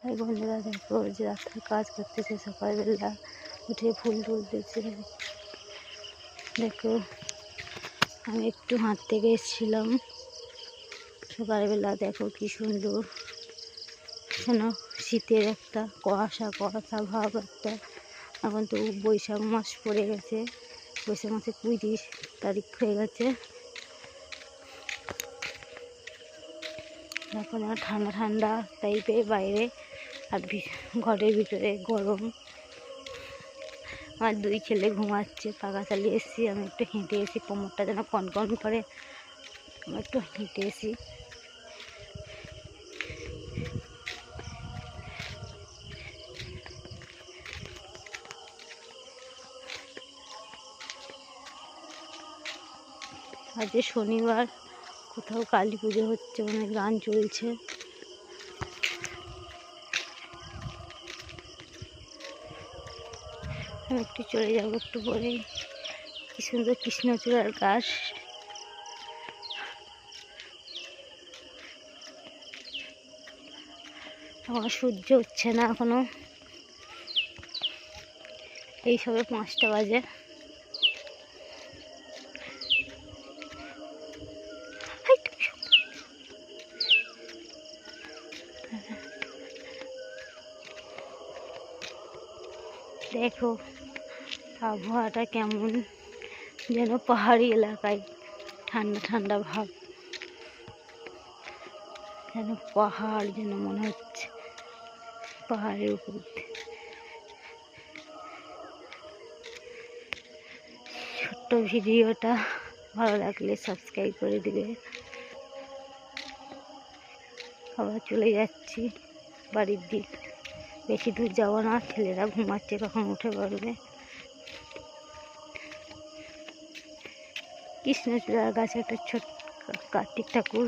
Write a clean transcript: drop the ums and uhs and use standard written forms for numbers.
তাই বন্ধুরা দেখো যে রাস্তায় কাজ করতেছে, সকালবেলা উঠে ফুল তুলতেছে। দেখো আমি একটু হাঁটতে গেছিলাম সকালবেলা, দেখো কি সুন্দর যেন শীতের একটা কুয়াশা কুয়াশা ভাব একটা। এখন তো বৈশাখ মাস পড়ে গেছে, বৈশাখ মাসে 25 তারিখ হয়ে গেছে। এখন ঠান্ডা ঠান্ডা টাইপের বাইরে, আর ঘরের ভিতরে গরম। আমার 2 ছেলে ঘুমাচ্ছে, পাখা চালিয়ে এসেছি। আমি একটু হেঁটে এসি, কোমরটা যেন কনকন করে, আমি একটু হেঁটে এসি। আজ শনিবার, কোথাও কালী পুজো হচ্ছে, অনেক গান চলছে। আমি একটু চলে যাবো একটু পরেই। কি সুন্দর কৃষ্ণচূড়ার গাছ। আমার সূর্য উঠছে না এখনো, এই সবে 5টা বাজে। দেখো আবহাওয়াটা কেমন, যেন পাহাড়ি এলাকায় ঠান্ডা ঠান্ডা ভাব, যেন পাহাড়, যেন মনে হচ্ছে পাহাড়ের উপর। ছোট্ট ভিডিওটা ভালো লাগলে সাবস্ক্রাইব করে দিবে। আবার চলে যাচ্ছি বাড়ির দিক, বেশি দূর যাবো না, ছেলেরা ঘুমাচ্ছে, কখন উঠে পড়বে। কৃষ্ণচূড়ার গাছে একটা ছোট্ট কার্তিক ঠাকুর